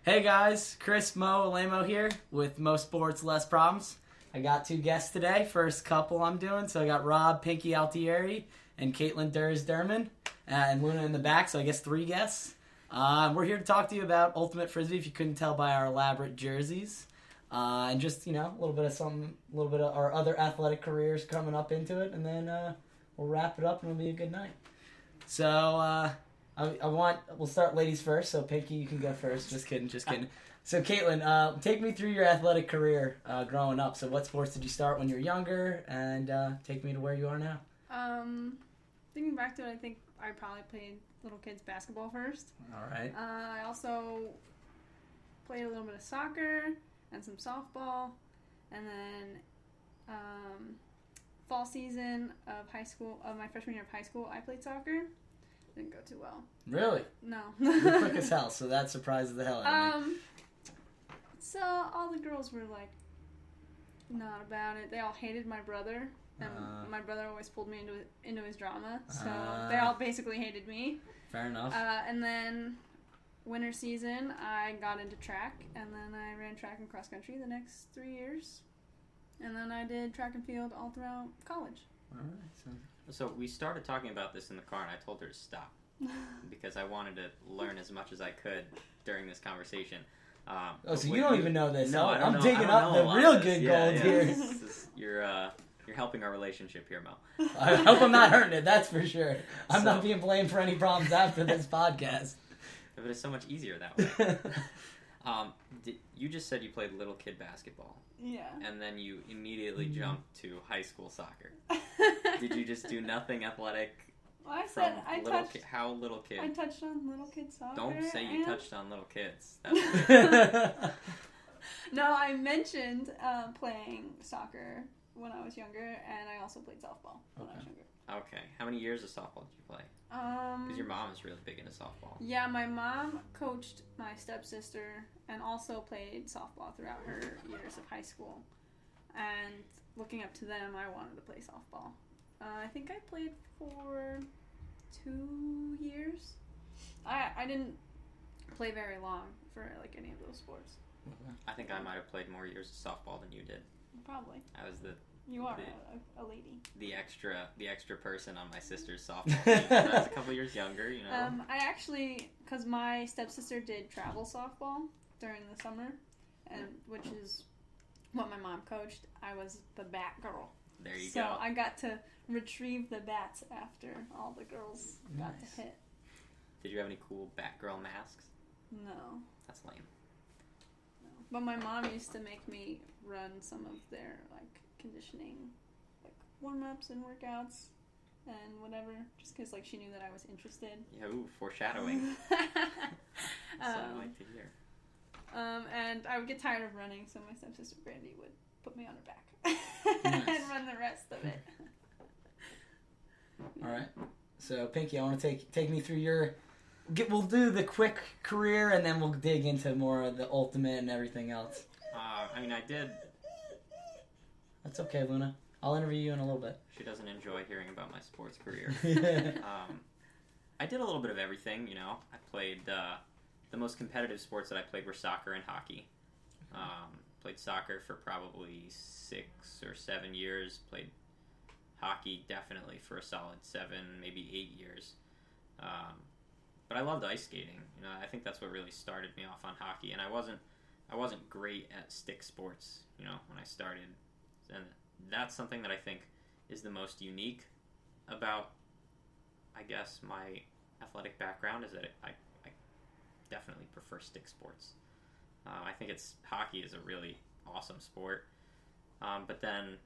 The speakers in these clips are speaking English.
Hey guys, Chris, Mo, Alemo here with Mo Sports, Less Problems. I got two guests today, first couple I'm doing. So I got Rob, Pinky Altieri, and Kaitlyn Dermen, and Luna in the back, so I guess three guests. We're here to talk to you about Ultimate Frisbee, if you couldn't tell by our elaborate jerseys. And just, a little bit of our other athletic careers coming up into it, and then we'll wrap it up and it'll be a good night. So, we'll start ladies first, so Pinky, you can go first. Just kidding. So Kaitlyn, take me through your athletic career growing up. So what sports did you start when you were younger, and take me to where you are now? Thinking back to it, I think I probably played little kids basketball first. All right. I also played a little bit of soccer and some softball, and then fall season of my freshman year of high school, I played soccer. Didn't go too well. Really? No. You're quick as hell, so that surprises the hell out of me. So all the girls were like, not about it. They all hated my brother, and my brother always pulled me into his drama. So they all basically hated me. Fair enough. And then winter season, I got into track, and then I ran track and cross country the next 3 years, and then I did track and field all throughout college. All right. So we started talking about this in the car, and I told her to stop because I wanted to learn as much as I could during this conversation. So you don't even know this? No, I don't I'm know. digging up the real good gold here. You're helping our relationship here, Mo. I hope I'm not hurting it. That's for sure. I'm not being blamed for any problems after this podcast. But it's so much easier that way. You just said you played little kid basketball. Yeah. And then you immediately jumped to high school soccer. Did you just do nothing athletic? Well, I said How little kid? I touched on little kid soccer. Don't say you touched on little kids. No, I mentioned playing soccer when I was younger, and I also played softball when I was younger. Okay. How many years of softball did you play? Because your mom is really big into softball. Yeah, my mom coached my stepsister and also played softball throughout her years of high school. And looking up to them, I wanted to play softball. I think I played for 2 years. I didn't play very long for any of those sports. I think I might have played more years of softball than you did. Probably. I was You are a lady. The extra person on my sister's softball team. I was a couple years younger, I actually, because my stepsister did travel softball during the summer, and which is what my mom coached. I was the bat girl. There you go. go. So I got to retrieve the bats after all the girls got to hit. Did you have any cool Batgirl masks? No. That's lame. No. But my mom used to make me run some of their conditioning, warm-ups and workouts and whatever, just because she knew that I was interested. Yeah, foreshadowing. That's what I like to hear. And I would get tired of running, so my stepsister Brandy would put me on her back and run the rest of it. All right. So Pinky, I want to take me through your. We'll do the quick career, and then we'll dig into more of the ultimate and everything else. I did. That's okay, Luna. I'll interview you in a little bit. She doesn't enjoy hearing about my sports career. I did a little bit of everything, I played, the most competitive sports that I played were soccer and hockey. Played soccer for probably 6 or 7 years. Played hockey definitely for a solid 7, maybe 8 years. But I loved ice skating. I think that's what really started me off on hockey. And I wasn't great at stick sports, when I started. And that's something that I think is the most unique about, I guess, my athletic background, is that I definitely prefer stick sports. I think hockey is a really awesome sport. But then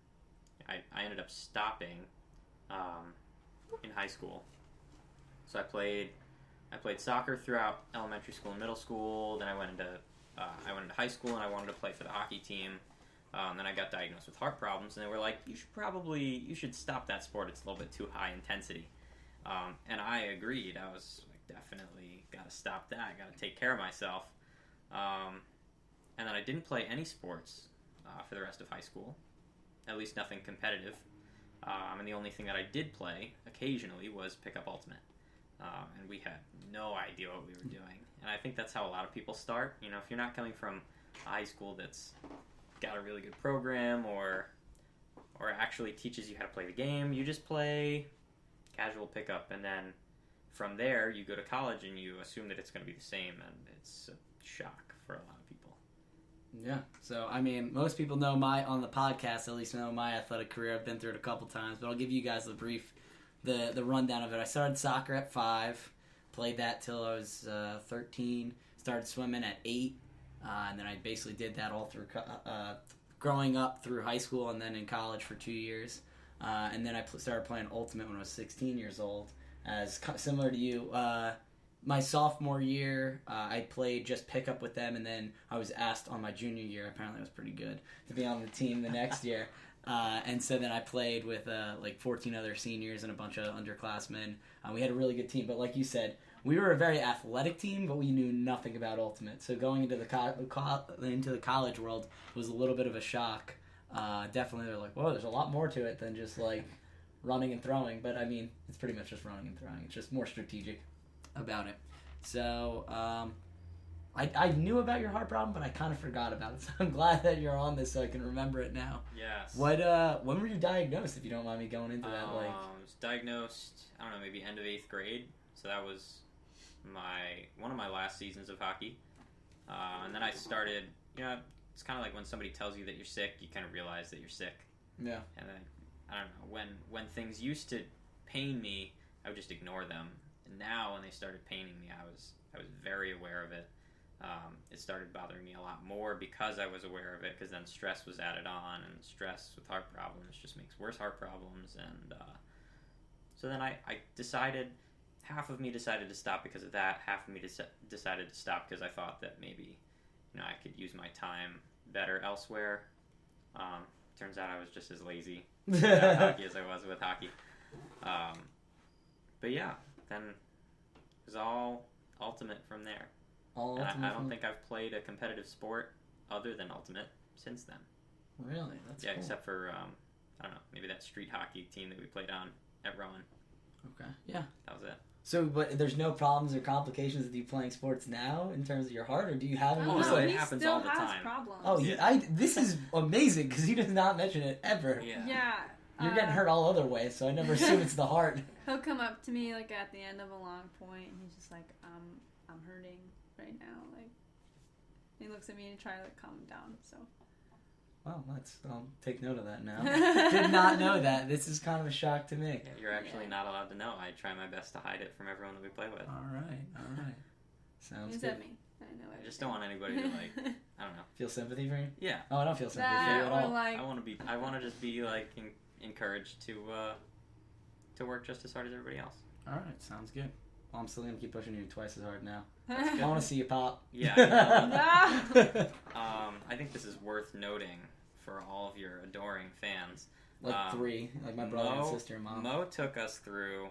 I ended up stopping in high school. So I played soccer throughout elementary school and middle school. Then I went into high school, and I wanted to play for the hockey team. Then I got diagnosed with heart problems, and they were like, you should stop that sport. It's a little bit too high intensity. And I agreed. I was definitely got to stop that. I got to take care of myself. And then I didn't play any sports for the rest of high school, at least nothing competitive. And the only thing that I did play occasionally was pick up Ultimate. And we had no idea what we were doing. And I think that's how a lot of people start. You know, if you're not coming from a high school that's got a really good program or actually teaches you how to play the game, you just play casual pickup, and then from there you go to college and you assume that it's going to be the same, and it's a shock for a lot of people. Yeah. So, I mean, most people know on the podcast, at least know my athletic career. I've been through it a couple times, but I'll give you guys the rundown of it. I started soccer at 5, played that till I was 13, started swimming at 8, and then I basically did that all through growing up through high school and then in college for 2 years. And then I started playing Ultimate when I was 16 years old. Similar to you, my sophomore year, I played just pickup with them, and then I was asked on my junior year, apparently I was pretty good, to be on the team the next year. And so then I played with like 14 other seniors and a bunch of underclassmen. We had a really good team, but like you said, we were a very athletic team, but we knew nothing about Ultimate. So going into the college world was a little bit of a shock. Definitely, they're like, whoa, there's a lot more to it than just like running and throwing. But I mean, it's pretty much just running and throwing. It's just more strategic about it. So I knew about your heart problem, but I kind of forgot about it. So I'm glad that you're on this so I can remember it now. Yes. When were you diagnosed, if you don't mind me going into that? I was diagnosed, I don't know, maybe end of 8th grade. So that was one of my last seasons of hockey. And then I started, you know, it's kind of like when somebody tells you that you're sick, you kind of realize that you're sick. Yeah. And then, I don't know, when things used to pain me, I would just ignore them. And now when they started paining me, I was very aware of it. It started bothering me a lot more because I was aware of it, because then stress was added on, and stress with heart problems just makes worse heart problems. And so then I decided, half of me decided to stop because of that, half of me decided to stop because I thought that maybe, you know, I could use my time better elsewhere. Turns out I was just as lazy about hockey as I was with hockey. But yeah, then it was all Ultimate from there. I don't think I've played a competitive sport other than Ultimate since then. Really? That's cool. Except for, I don't know, maybe that street hockey team that we played on at Rowan. Okay. Yeah. That was it. So, but there's no problems or complications with you playing sports now in terms of your heart, or do you have them? Oh, no, it he happens still all the has time. problems. Oh, this is amazing because he does not mention it ever. Yeah. You're getting hurt all other ways, so I never assume it's the heart. He'll come up to me like at the end of a long point, and he's just like, I'm hurting right now. Like, he looks at me and tries to like calm him down. So. Well, I'll take note of that now. Did not know that. This is kind of a shock to me. Yeah, you're actually not allowed to know. I try my best to hide it from everyone that we play with. All right. Sounds Is good. that me? I know. I just don't want anybody to like, I don't know. Feel sympathy for you? Yeah. Oh, I don't feel sympathy for you at all. Like, I want to just be like encouraged to work just as hard as everybody else. All right, sounds good. Well, I'm still gonna keep pushing you twice as hard now. That's good. I want to see you pop. Yeah. No. I think this is worth noting for all of your adoring fans. Like 3, like my brother and sister and mom. Mo took us through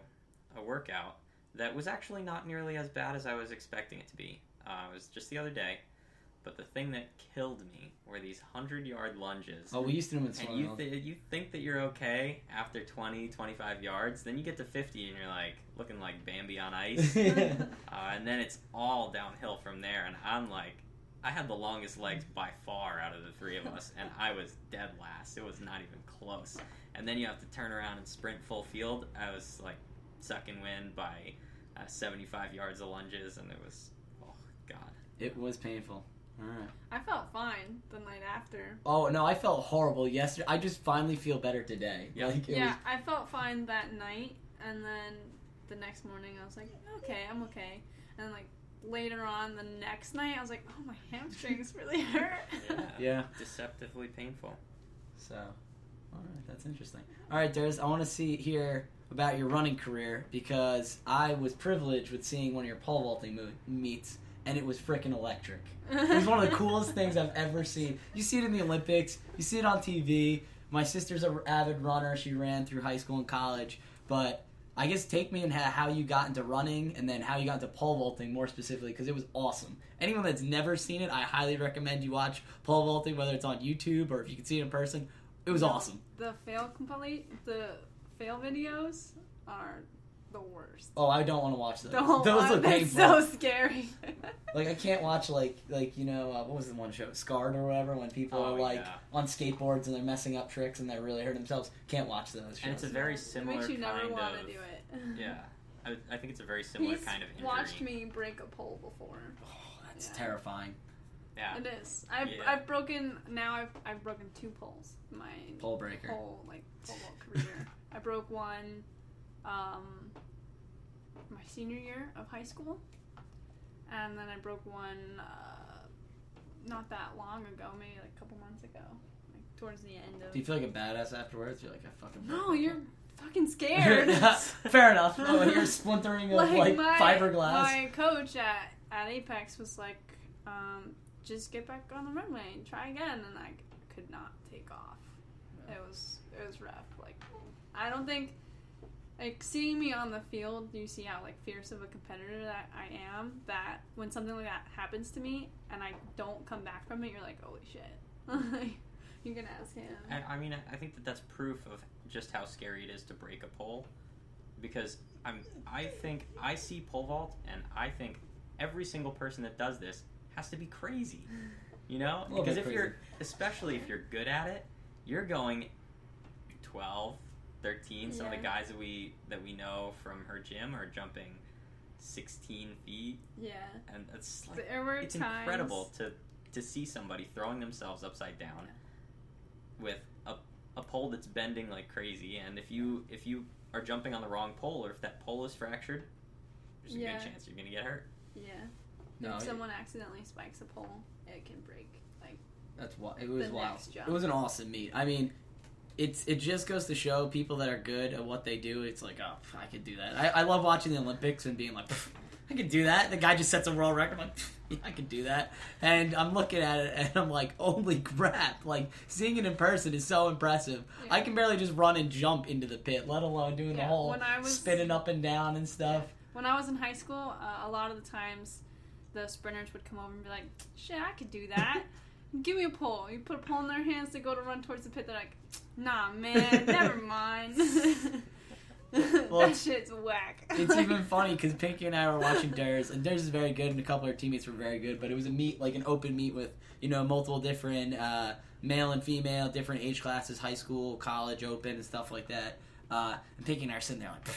a workout that was actually not nearly as bad as I was expecting it to be. It was just the other day, but the thing that killed me were these 100-yard lunges. Oh, we used to do them in swimming. And you think that you're okay after 20, 25 yards, then you get to 50 and you're like looking like Bambi on ice. And then it's all downhill from there, and I'm like, I had the longest legs by far out of the 3 of us, and I was dead last. It was not even close. And then you have to turn around and sprint full field. I was like sucking wind by 75 yards of lunges, and it was, oh God. It was painful. All right. I felt fine the night after. Oh, no, I felt horrible yesterday. I just finally feel better today. Yeah. I felt fine that night, and then the next morning I was like, okay, I'm okay. And then, like, later on the next night, I was like, oh, my hamstrings really hurt. Yeah. Deceptively painful. So, all right, that's interesting. All right, Durs, I want to hear about your running career because I was privileged with seeing one of your pole vaulting meets, and it was freaking electric. It was one of the coolest things I've ever seen. You see it in the Olympics. You see it on TV. My sister's an avid runner. She ran through high school and college. But I guess take me in how you got into running and then how you got into pole vaulting more specifically because it was awesome. Anyone that's never seen it, I highly recommend you watch pole vaulting, whether it's on YouTube or if you can see it in person. It was awesome. The fail videos are the worst. Oh, I don't want to watch those. Don't Those look that's painful. so scary. Like, I can't watch, like you know, what was the one show? Scarred or whatever, when people are, like, on skateboards and they're messing up tricks and they're really hurting themselves. Can't watch those shows. And it's a very similar It makes you never kind want of... to do it. Yeah. I think it's a very similar He's kind of injury. watched me break a pole before. Oh, that's terrifying. Yeah. It is. I've broken 2 poles. My Pole breaker. whole career. I broke one my senior year of high school, and then I broke one not that long ago, maybe like a couple months ago, like towards the end of. Do you feel like a badass afterwards? You're like, I fucking broke No, my you're pole. fucking scared. Fair enough. Oh, you're splintering of like fiberglass. My coach at Apex was like, just get back on the runway and try again, and I could not take off. Yeah. It was rough. Like, I don't think, like, seeing me on the field, you see how like fierce of a competitor that I am. That when something like that happens to me and I don't come back from it, you're like, holy shit. You can ask him. I mean, I think that's proof of just how scary it is to break a pole, because I think I see pole vault and I think every single person that does this has to be crazy, you know? Because especially if you're good at it, you're going 12, 13. Some of the guys that we know from her gym are jumping 16 feet. Yeah. And it's like, it's incredible to see somebody throwing themselves upside down with a pole that's bending like crazy, and if you are jumping on the wrong pole, or if that pole is fractured, there's a good chance you're gonna get hurt. Yeah. No, if someone accidentally spikes a pole, it can break. Like, that's it was wild. Jump. It was an awesome meet. I mean, it just goes to show people that are good at what they do. It's like, oh, I could do that. I love watching the Olympics and being like, I could do that. The guy just sets a world record. I'm like, yeah, I could do that. And I'm looking at it and I'm like, holy crap. Like, seeing it in person is so impressive. Yeah. I can barely just run and jump into the pit, let alone doing the whole spinning up and down and stuff. When I was in high school, a lot of the times the sprinters would come over and be like, shit, I could do that. Give me a pole. You put a pole in their hands, they go to run towards the pit. They're like, nah, man, never mind. Well, that shit's whack. It's even funny because Pinky and I were watching Durs, and Durs is very good, and a couple of our teammates were very good, but it was a meet, like an open meet with, you know, multiple different male and female, different age classes, high school, college, open, and stuff like that. And Pinky and I are sitting there like,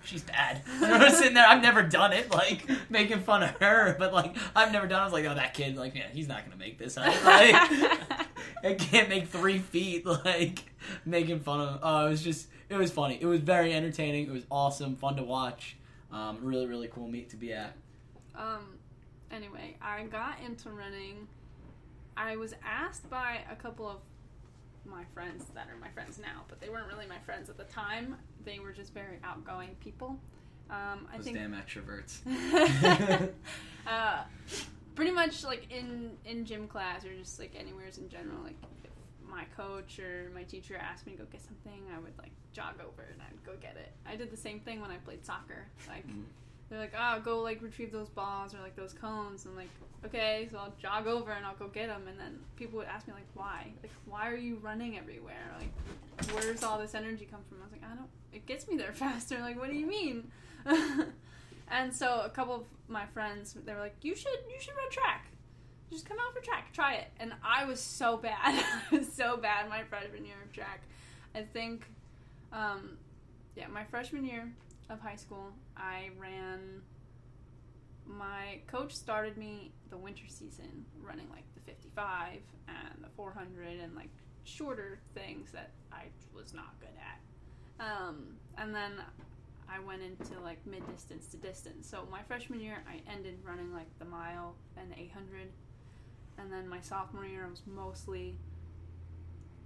she's bad. And I was sitting there, I've never done it, like, making fun of her, but, like, I've never done it. I was like, oh, that kid, like, yeah, he's not going to make this. Like, I can't make 3 feet, like, making fun of him. Oh, it was funny. It was very entertaining. It was awesome, fun to watch. Really, really cool meet to be at. Anyway, I got into running. I was asked by a couple of my friends that are my friends now, but they weren't really my friends at the time. They were just very outgoing people. Those damn extroverts. Pretty much, like, in gym class or just, like, anywhere in general, like, if my coach or my teacher asked me to go get something, I would, like, jog over and I'd go get it. I did the same thing when I played soccer. Like, they're like, oh, go, like, retrieve those balls or, like, those cones. I'm like, okay, so I'll jog over and I'll go get them. And then people would ask me, like, why? Like, why are you running everywhere? Like, where's all this energy come from? I was like, it gets me there faster. Like, what do you mean? And so a couple of my friends, they were like, you should run track. Just come out for track. Try it. And I was so bad. I was so bad my freshman year of track. I think, my freshman year of high school, I ran, my coach started me the winter season running, like, the 55 and the 400 and, like, shorter things that I was not good at. And then I went into, like, mid-distance to distance. So my freshman year, I ended running, like, the mile and the 800. And then my sophomore year, I was mostly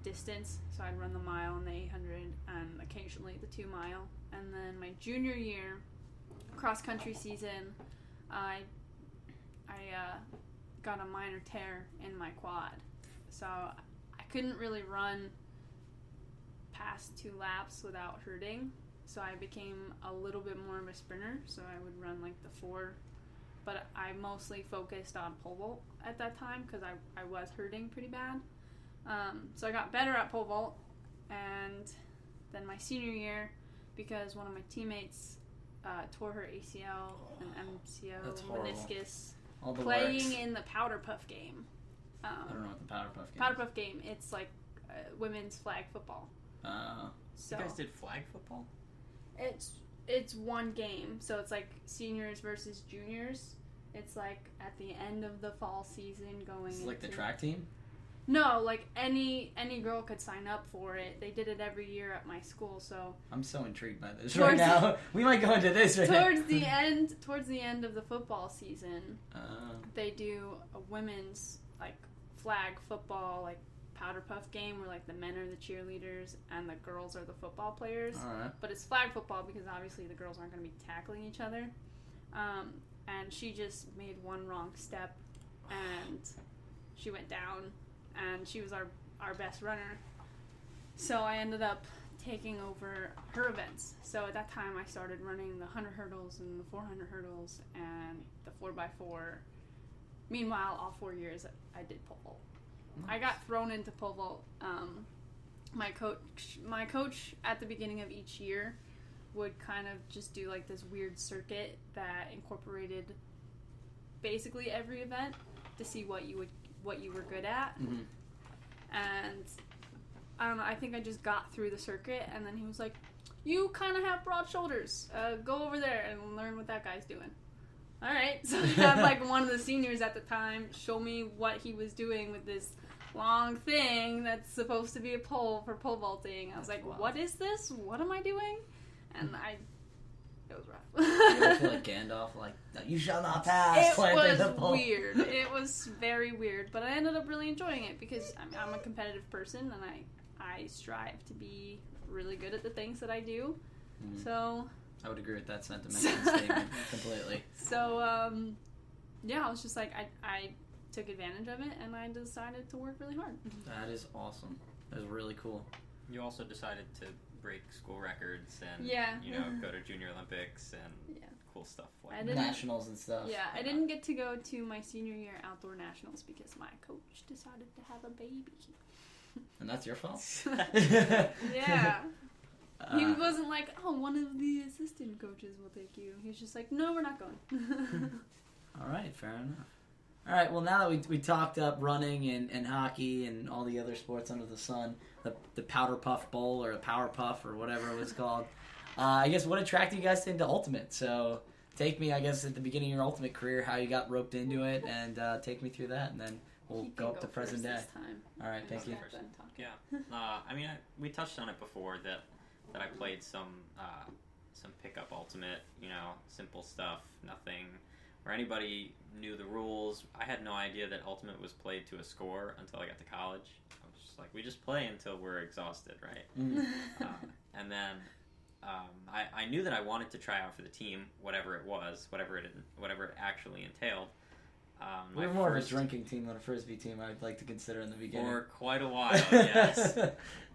distance. So I'd run the mile and the 800 and occasionally the 2 mile. And then my junior year, cross-country season, I got a minor tear in my quad. So I couldn't really run past 2 laps without hurting. So I became a little bit more of a sprinter. So I would run, like, the 4. But I mostly focused on pole vault at that time because I was hurting pretty bad. So I got better at pole vault. And then my senior year, because one of my teammates tore her ACL and MCL That's horrible. meniscus All the playing works. in the Powder Puff game. I don't know what the Powder Puff game Powder is. Puff game. It's like women's flag football. So You guys did flag football? it's one game, so it's like seniors versus juniors. It's like at the end of the fall season going It's into... like the track team? No, like any girl could sign up for it. They did it every year at my school, so I'm so intrigued by this Towards right now. We might go into this right towards the end of the football season, now. they do a women's like flag football like powder puff game where like the men are the cheerleaders and the girls are the football players. Alright. But it's flag football because obviously the girls aren't going to be tackling each other. And she just made one wrong step and she went down, and she was our best runner. So I ended up taking over her events. So at that time I started running the 100 hurdles and the 400 hurdles and the 4x4. Meanwhile, all 4 years I did pole vault. Nice. I got thrown into pole vault. My coach at the beginning of each year would kind of just do like this weird circuit that incorporated basically every event to see what you were good at. Mm-hmm. And I don't know, I think I just got through the circuit, and then he was like, you kind of have broad shoulders. Go over there and learn what that guy's doing. All right. So I had like one of the seniors at the time show me what he was doing with this long thing that's supposed to be a pole for pole vaulting. I was like, Wow. what is this? What am I doing? And it was rough. You feel like Gandalf, like, you shall not pass. It planting the was pole. weird. It was very weird, but I ended up really enjoying it because I'm a competitive person, and I strive to be really good at the things that I do. Mhm. So I would agree with that sentiment and statement completely. So yeah, I was just like I took advantage of it, and I decided to work really hard. That is awesome. That is really cool. You also decided to break school records and Yeah. go to Junior Olympics and Yeah. cool stuff I like didn't- that. Nationals and stuff. Yeah, I didn't get to go to my senior year outdoor nationals because my coach decided to have a baby. And that's your fault? Yeah. He Uh, wasn't like, oh, one of the assistant coaches will take you. He was just like, no, we're not going. all right, fair enough. All right, well, now that we talked up running and hockey and all the other sports under the sun, the Powder Puff Bowl or the Power Puff or whatever it was called, I guess what attracted you guys into Ultimate? So take me, I guess, at the beginning of your Ultimate career, how you got roped into it, and take me through that, and then we'll He go can up to present first day. this time. All right, thank Just you. got done talking. Yeah. I mean, we touched on it before that I played some pickup Ultimate, simple stuff, nothing where anybody knew the rules. I had no idea that Ultimate was played to a score until I got to college. I was just like, we just play until we're exhausted, right? Mm. And then I knew that I wanted to try out for the team, whatever it was, whatever it actually entailed. We were more of a drinking team than a frisbee team, I'd like to consider in the beginning. For quite a while, yes.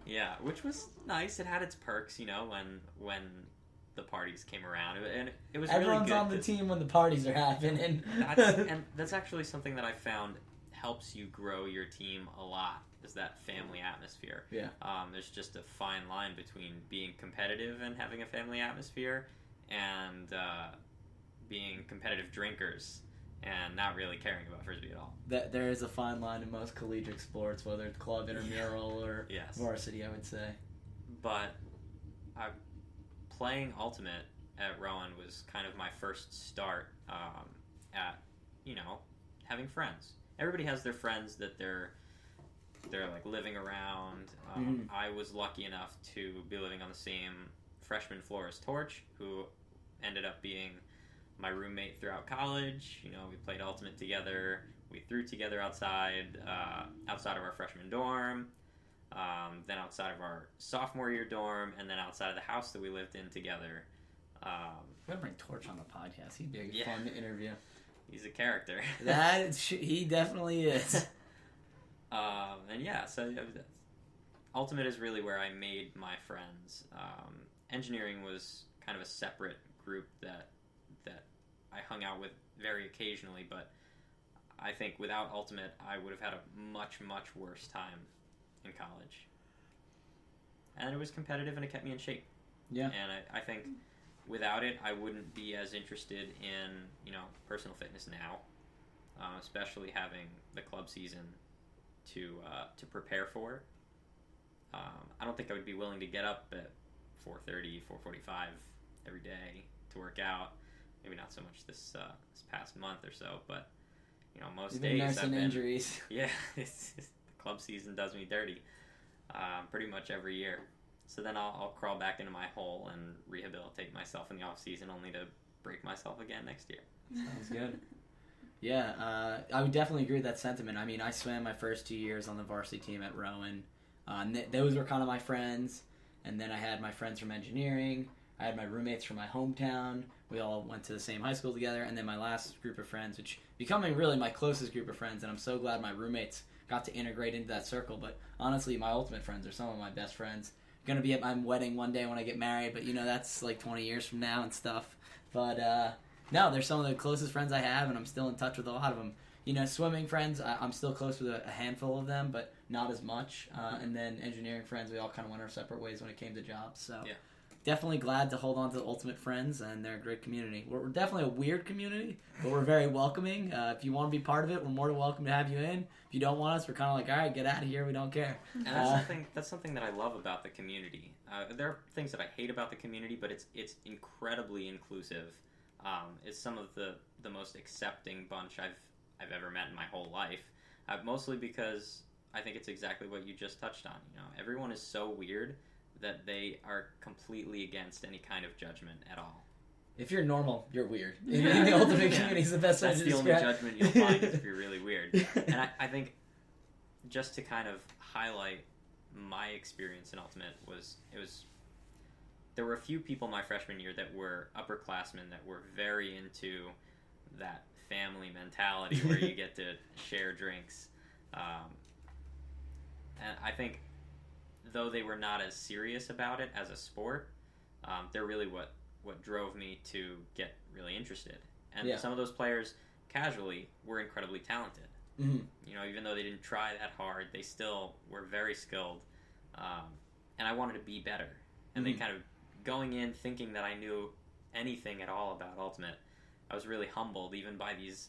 Yeah, which was nice. It had its perks, when the parties came around, and it was Everyone's really good. on the team when the parties are happening. That's actually something that I found helps you grow your team a lot, is that family atmosphere. Yeah. There's just a fine line between being competitive and having a family atmosphere, and being competitive drinkers and not really caring about frisbee at all. There is a fine line in most collegiate sports, whether it's club, intramural, or Yes. varsity, I would say. But playing Ultimate at Rowan was kind of my first start at having friends. Everybody has their friends that they're like living around. I was lucky enough to be living on the same freshman floor as Torch, who ended up being my roommate throughout college. We played Ultimate together. We threw together outside of our freshman dorm. Then outside of our sophomore year dorm, and then outside of the house that we lived in together. We're gonna bring Torch on the podcast. He'd be a Yeah. fun to interview. He's a character. He definitely is. And yeah, so Ultimate is really where I made my friends. Engineering was kind of a separate group that I hung out with very occasionally, but I think without Ultimate, I would have had a much, much worse time in college. And it was competitive, and it kept me in shape. Yeah. And I think without it, I wouldn't be as interested in, personal fitness now, especially having the club season to prepare for. I don't think I would be willing to get up at 4:30, 4:45 every day to work out. Maybe not so much this past month or so, but most days I've been injuries. Yeah, the club season does me dirty, pretty much every year. So then I'll crawl back into my hole and rehabilitate myself in the off season, only to break myself again next year. Sounds good. Yeah, I would definitely agree with that sentiment. I mean, I swam my first 2 years on the varsity team at Rowan. Those were kind of my friends, and then I had my friends from engineering. I had my roommates from my hometown. We all went to the same high school together, and then my last group of friends, which becoming really my closest group of friends, and I'm so glad my roommates got to integrate into that circle. But honestly, my ultimate friends are some of my best friends. Going to be at my wedding one day when I get married, but that's like 20 years from now and stuff. But no, they're some of the closest friends I have, and I'm still in touch with a lot of them. Swimming friends, I'm still close with a handful of them, but not as much. And then engineering friends, we all kind of went our separate ways when it came to jobs. So yeah. Definitely glad to hold on to the ultimate friends, and they're a great community. We're definitely a weird community, but we're very welcoming. If you want to be part of it, we're more than welcome to have you in. If you don't want us, we're kind of like, all right, get out of here. We don't care. And that's something that I love about the community. There are things that I hate about the community, but it's incredibly inclusive. It's some of the most accepting bunch I've ever met in my whole life. Mostly because I think it's exactly what you just touched on. Everyone is so weird that they are completely against any kind of judgment at all. If you're normal, you're weird. In the ultimate community is the best way to describe. That's the only judgment you'll find is if you're really weird. And I think just to kind of highlight my experience in Ultimate there were a few people my freshman year that were upperclassmen that were very into that family mentality where you get to share drinks. And I think though they were not as serious about it as a sport, they're really what drove me to get really interested. And some of those players, casually, were incredibly talented. Mm-hmm. Even though they didn't try that hard, they still were very skilled. And I wanted to be better. And they kind of, going in thinking that I knew anything at all about Ultimate, I was really humbled even by these,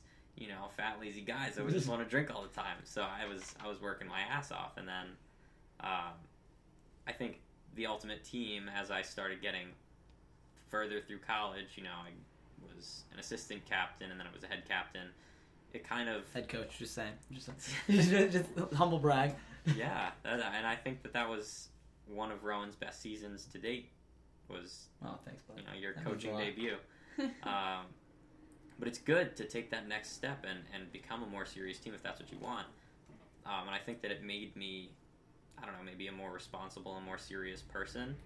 fat, lazy guys that would just want to drink all the time. So I was working my ass off. And then I think the Ultimate team, as I started getting further through college, I was an assistant captain, and then I was a head captain. It kind of... Head coach, just saying. Just humble brag. Yeah, and I think that was one of Rowan's best seasons to date. Was thanks, bud. Your coaching debut. But it's good to take that next step and become a more serious team if that's what you want. And I think that it made me, I don't know, maybe a more responsible and more serious person.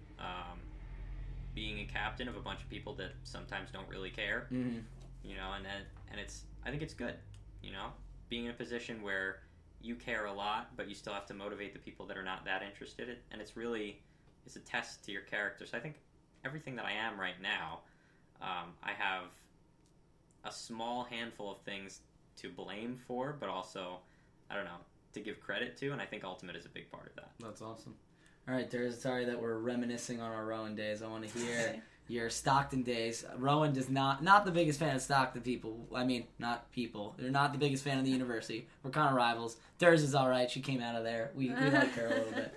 Being a captain of a bunch of people that sometimes don't really care, mm-hmm. And it's, I think it's good, being in a position where you care a lot, but you still have to motivate the people that are not that interested. And it's a test to your character. So I think everything that I am right now, I have a small handful of things to blame for, but also, I don't know, to give credit to, and I think Ultimate is a big part of that. That's awesome. All right, sorry that we're reminiscing on our Rowan days. I want to hear your Stockton days. Rowan does not the biggest fan of Stockton people. I mean, not people. They're not the biggest fan of the university. We're kind of rivals. Durs is all right. She came out of there. We like her a little bit.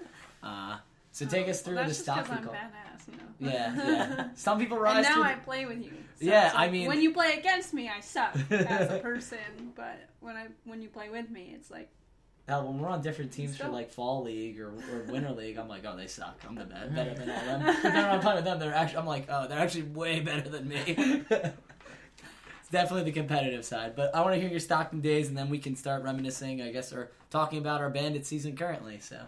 So take us through the Stockton call. That's I'm badass, Yeah. Some people rise and now to... I play with you. So I mean... When you play against me, I suck as a person. But when you play with me, it's like... Hell, when we're on different teams for like Fall League or Winter League, I'm like, oh, they suck. I'm the better than all them. But then when I'm playing with them, I'm like, oh, they're actually way better than me. It's definitely the competitive side. But I want to hear your Stockton days, and then we can start reminiscing, I guess, or talking about our Bandit season currently. So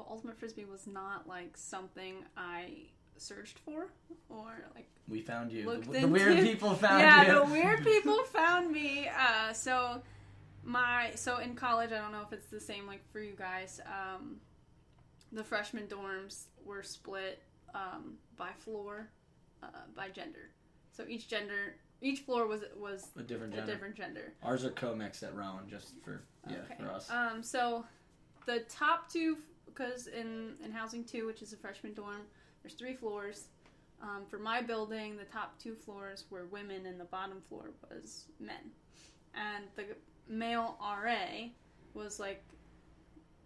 Ultimate Frisbee was not like something I searched for or like we found you. The weird people found you. Yeah, the weird people found me. So in college, I don't know if it's the same like for you guys. The freshman dorms were split by floor, by gender. So each floor was a different gender. Ours are co-mixed at Rowan, just for for us. So the top two because in Housing 2, which is a freshman dorm, there's 3 floors. For my building, the top 2 floors were women and the bottom floor was men. And the male RA was like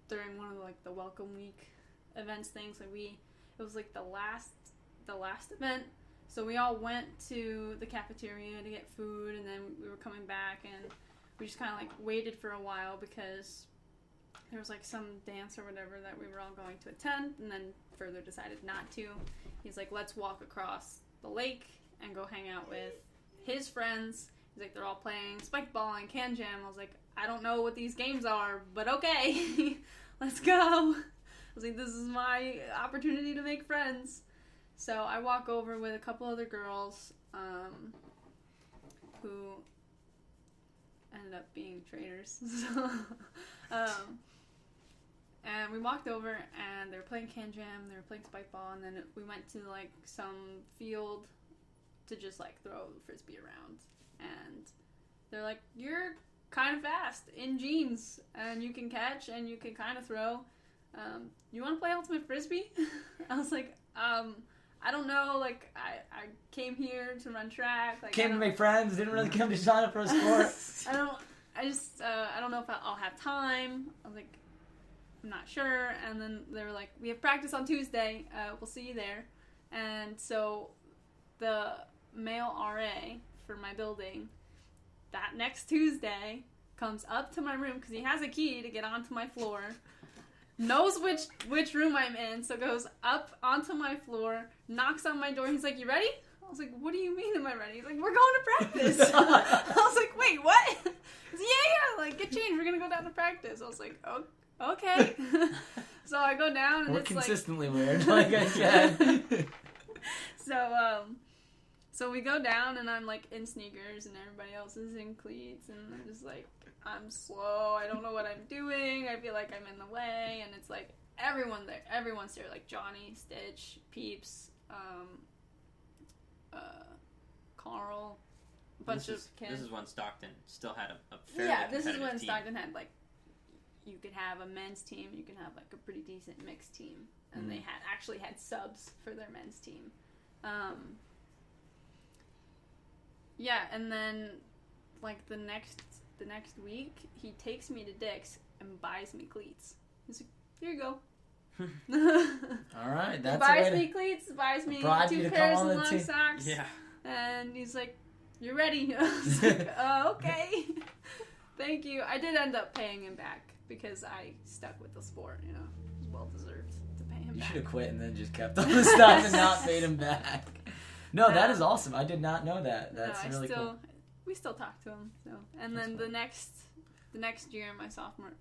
during one of the welcome week events things. It was like the last event. So we all went to the cafeteria to get food, and then we were coming back, and we just kind of like waited for a while because there was like some dance or whatever that we were all going to attend, and then further decided not to. He's like, let's walk across the lake and go hang out with his friends. He's like, they're all playing spike ball and can jam. I was like, I don't know what these games are, but okay, let's go. I was like, this is my opportunity to make friends. So I walk over with a couple other girls who ended up being traitors. And we walked over, and they were playing can jam, they were playing spike ball, and then we went to like some field to just like throw the frisbee around. And they're like, you're kind of fast in jeans, and you can catch, and you can kind of throw. You want to play ultimate frisbee? I was like, I don't know, like, I came here to run track. Like, came to make friends, didn't really come to sign up for a sport. I don't know if I'll have time. I was like, I'm not sure. And then they were like, we have practice on Tuesday. We'll see you there. And so the male RA for my building that next Tuesday comes up to my room because he has a key to get onto my floor, knows which room I'm in, so goes up onto my floor, knocks on my door. He's like, you ready? I was like, what do you mean am I ready? He's like, we're going to practice. I was like, wait, what? He's like, yeah, like, get changed. We're going to go down to practice. I was like, oh, okay. So I go down, and we're it's consistently weird, like I said. So we go down, and I'm like in sneakers, and everybody else is in cleats, and I'm just like, I'm slow. I don't know what I'm doing. I feel like I'm in the way, and it's like everyone's there, like Johnny, Stitch, Peeps, Carl, a bunch of kids. This is when Stockton still had a fairly this is when team. Stockton had like, you could have a men's team, you can have like a pretty decent mixed team, and they actually had subs for their men's team. Yeah, and then like the next week, he takes me to Dick's and buys me cleats. He's like, here you go. All right, that's he buys me cleats, buys me 2 pairs of long socks. Yeah. And he's like, you're ready. I was like, okay. Thank you. I did end up paying him back because I stuck with the sport, you know. It was well deserved to pay him back. You should have quit and then just kept all the stuff and not paid him back. No, that is awesome. I did not know that. That's really cool. We still talk to him. So, and then the next year, my sophomore,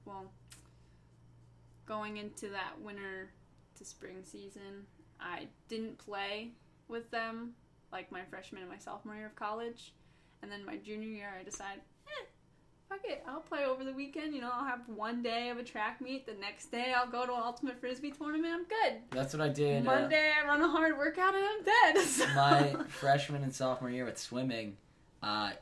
going into that winter to spring season, I didn't play with them like my freshman and my sophomore year of college. And then my junior year, I decided, fuck it, I'll play over the weekend. You know, I'll have one day of a track meet. The next day, I'll go to an ultimate frisbee tournament. I'm good. That's what I did. Monday, I run a hard workout and I'm dead. So. My freshman and sophomore year with swimming,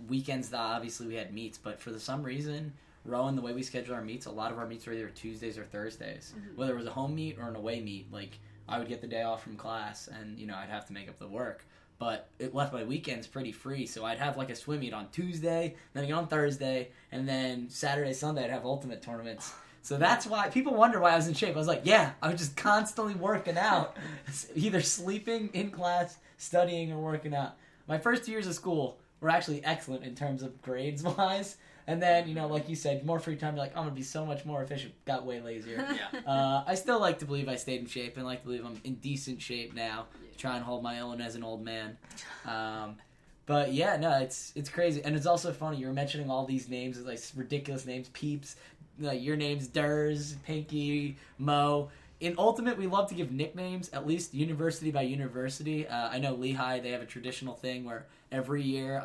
weekends, obviously we had meets, but for some reason, rowing, the way we schedule our meets, a lot of our meets were either Tuesdays or Thursdays. Mm-hmm. Whether it was a home meet or an away meet, like, I would get the day off from class and, you know, I'd have to make up the work. But it left my weekends pretty free, so I'd have like a swim meet on Tuesday, then again on Thursday, and then Saturday, Sunday I'd have ultimate tournaments. So that's why people wonder why I was in shape. I was like, yeah, I was just constantly working out, either sleeping in class, studying, or working out. My first 2 years of school were actually excellent in terms of grades wise. And then, you know, like you said, more free time, you're like, I'm going to be so much more efficient. Got way lazier. Yeah. I still like to believe I stayed in shape and like to believe I'm in decent shape now. Try and hold my own as an old man. But yeah, no, it's crazy. And it's also funny. You were mentioning all these names, like ridiculous names. Peeps, like your name's Durs, Pinky, Mo. In Ultimate, we love to give nicknames, at least university by university. I know Lehigh, they have a traditional thing where every year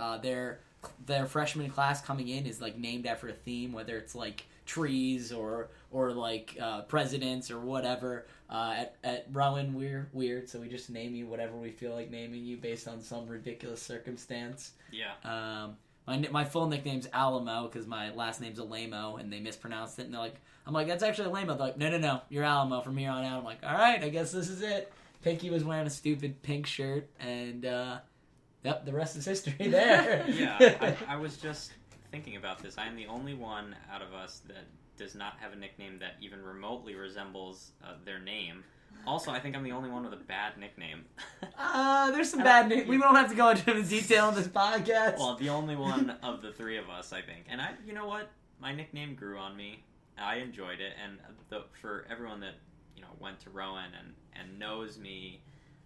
their freshman class coming in is like named after a theme, whether it's like trees or like presidents or whatever. At Rowan, we're weird, so we just name you whatever we feel like naming you based on some ridiculous circumstance. Yeah. my full nickname's Alamo because my last name's Alamo, and they mispronounced it. And I'm like, that's actually Alamo. They're like, no, you're Alamo from here on out. I'm like, all right, I guess this is it. Pinky was wearing a stupid pink shirt, and yep, the rest is history there. Yeah, I was just thinking about this. I am the only one out of us that does not have a nickname that even remotely resembles their name. Also, I think I'm the only one with a bad nickname. There's some bad nicknames. We don't have to go into the detail in this podcast. Well, the only one of the three of us, I think. And you know what? My nickname grew on me. I enjoyed it, and for everyone that went to Rowan and knows me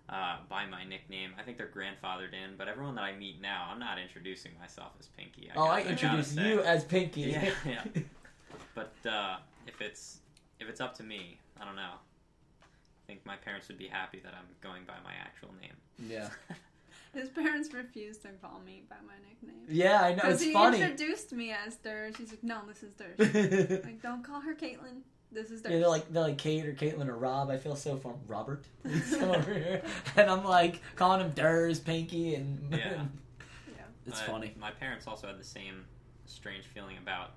by my nickname, I think they're grandfathered in. But everyone that I meet now, I'm not introducing myself as Pinky. I introduce you as Pinky. Yeah. But if it's up to me, I don't know. I think my parents would be happy that I'm going by my actual name. Yeah. His parents refused to call me by my nickname. Yeah, I know. It's funny. He introduced me as Dersh. He's like, no, this is Dersh. Like, don't call her Kaitlyn. This is Dersh. Yeah, they're like Kate or Kaitlyn or Rob. I feel so for Robert. Please come over here. And I'm like calling him Durs, Pinky, and yeah. It's funny. My parents also had the same strange feeling about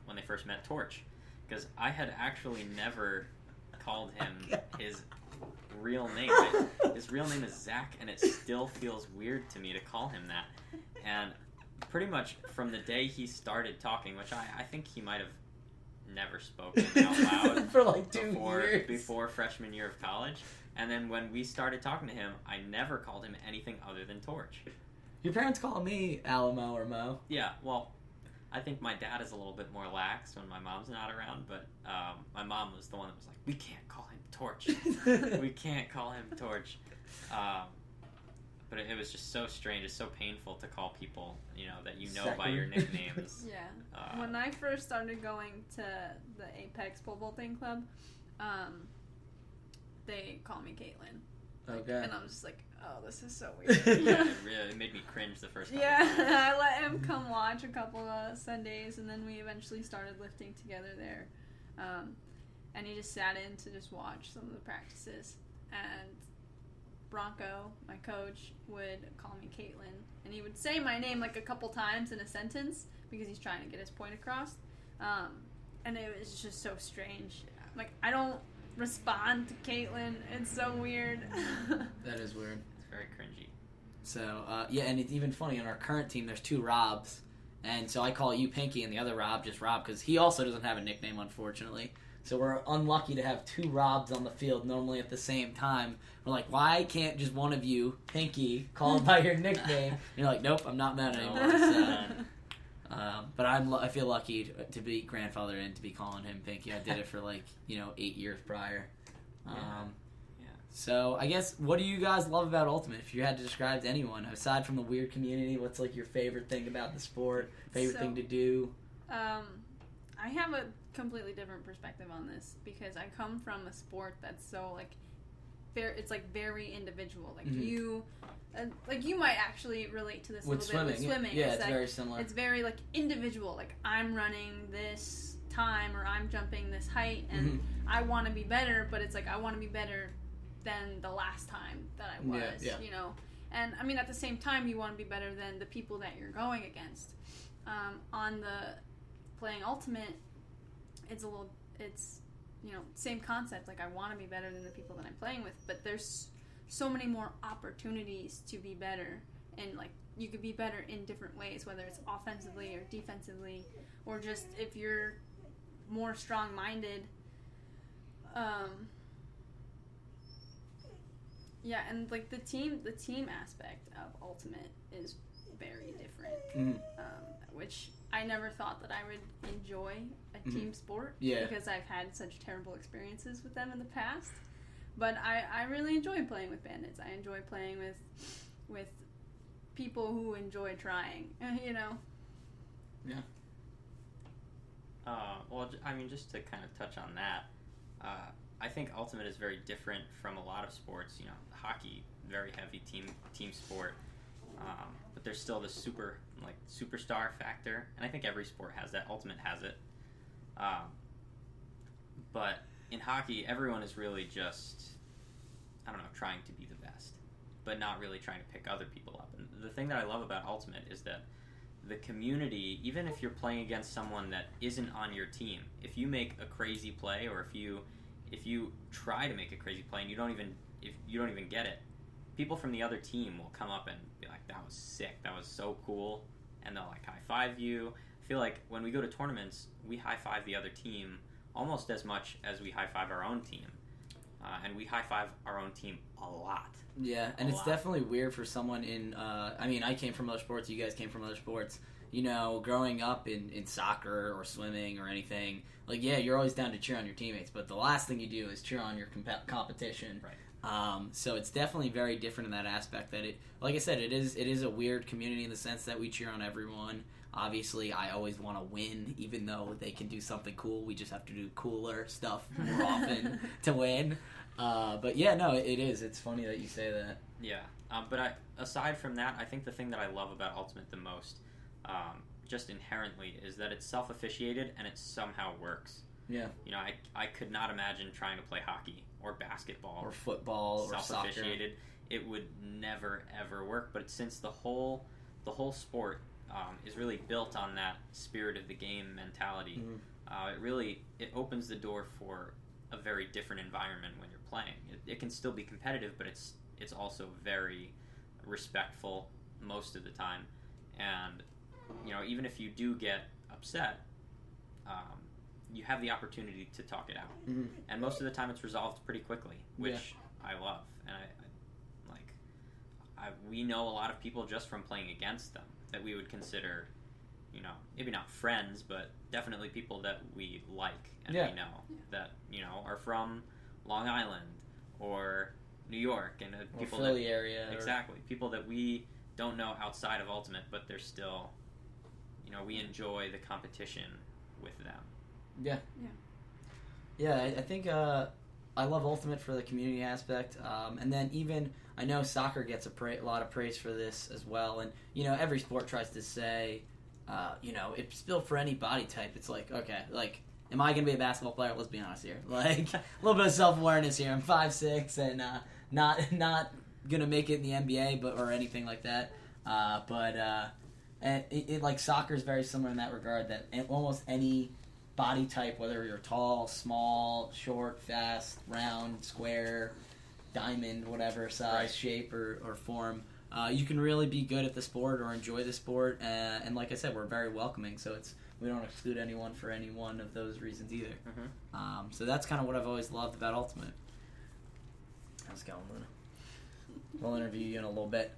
when they first met Torch, because I had actually never called him his real name. His real name is Zach, and it still feels weird to me to call him that. And pretty much from the day he started talking, which I think he might have never spoken out loud for like 2 years before freshman year of college. And then when we started talking to him, I never called him anything other than Torch. Your parents call me Alamo or Mo. Yeah, well, I think my dad is a little bit more lax when my mom's not around, but my mom was the one that was like, we can't call him Torch. We can't call him Torch. But it was just so strange. It's so painful to call people, that you know by your nicknames. Yeah. When I first started going to the Apex Pole Vaulting Club, they call me Kaitlyn. Okay. And I'm just like, oh, this is so weird. Yeah, it made me cringe the first time. Yeah, I let him come watch a couple of Sundays, and then we eventually started lifting together there. And he just sat in to just watch some of the practices. And Bronco, my coach, would call me Kaitlyn. And he would say my name like a couple times in a sentence because he's trying to get his point across. And it was just so strange. Like, I don't respond to Kaitlyn. It's so weird. That is weird. It's very cringy. So, and it's even funny. On our current team, there's 2 Robs. And so I call you Pinky and the other Rob just Rob because he also doesn't have a nickname, unfortunately. So we're unlucky to have 2 Robs on the field normally at the same time. We're like, why can't just one of you, Pinky, call by your nickname? And you're like, nope, I'm not that anymore. So, but I feel lucky to be grandfathered in to be calling him Pinky. I did it for 8 years prior. So I guess, what do you guys love about Ultimate? If you had to describe to anyone, aside from the weird community, what's your favorite thing about the sport? Favorite thing to do? I have a completely different perspective on this because I come from a sport that's so it's very individual. You might actually relate to this a little bit with swimming. Yeah, it's very similar. It's very individual. I'm running this time or I'm jumping this height and I want to be better, but it's I want to be better than the last time that I was. And I mean, at the same time, you want to be better than the people that you're going against. On the playing Ultimate, it's same concept. I want to be better than the people that I'm playing with, but there's so many more opportunities to be better, and you could be better in different ways, whether it's offensively or defensively, or just if you're more strong-minded. And the team aspect of Ultimate is very different, which I never thought that I would enjoy a team sport because I've had such terrible experiences with them in the past. But I really enjoy playing with bandits. I enjoy playing with people who enjoy trying, Yeah. Well, I mean, just to kind of touch on that, I think Ultimate is very different from a lot of sports. Hockey, very heavy team sport, but there's still this superstar factor, and I think every sport has that. Ultimate has it, but in hockey, everyone is really just, trying to be the best, but not really trying to pick other people up. And the thing that I love about Ultimate is that the community, even if you're playing against someone that isn't on your team, if you make a crazy play, or if you try to make a crazy play and you don't even get it, people from the other team will come up and be like, "That was sick. That was so cool," and they'll like high five you. I feel like when we go to tournaments, we high five the other team almost as much as we high five our own team, and we high five our own team a lot. Yeah, and it's definitely weird for someone in, I mean, I came from other sports, you guys came from other sports, you know, growing up in soccer or swimming or anything, like, yeah, you're always down to cheer on your teammates, but the last thing you do is cheer on your competition. Right. So it's definitely very different in that aspect, that it, like I said, it is a weird community in the sense that we cheer on everyone. Obviously, I always want to win, even though they can do something cool. We just have to do cooler stuff more often to win. But yeah, no, it is. It's funny that you say that. Yeah. But aside from that, I think the thing that I love about Ultimate the most, just inherently, is that it's self-officiated and it somehow works. Yeah. You know, I could not imagine trying to play hockey or basketball or football or soccer. Self-officiated. It would never, ever work. But since the whole sport is really built on that spirit of the game mentality, it opens the door for a very different environment when you're playing. It can still be competitive, but it's also very respectful most of the time. And you know, even if you do get upset, you have the opportunity to talk it out. And most of the time, it's resolved pretty quickly, which I love. And we know a lot of people just from playing against them that we would consider, you know, maybe not friends, but definitely people that we like and we know that, you know, are from Long Island or New York, and people or Philly area. Exactly. People that we don't know outside of Ultimate, but they're still, you know, we enjoy the competition with them. Yeah. Yeah, I think I love Ultimate for the community aspect, and then even I know soccer gets a lot of praise for this as well, and you know, every sport tries to say, you know, it's built for any body type. It's like, okay, like, am I going to be a basketball player? Let's be honest here. Like, a little bit of self-awareness here. I'm 5'6", and not going to make it in the NBA or anything like that. And it like, soccer is very similar in that regard, that almost any body type, whether you're tall, small, short, fast, round, square, diamond, whatever size, shape, or form, you can really be good at the sport or enjoy the sport. And like I said, we're very welcoming, so we don't exclude anyone for any one of those reasons either. So that's kind of what I've always loved about Ultimate. How's it going, Luna? We'll interview you in a little bit.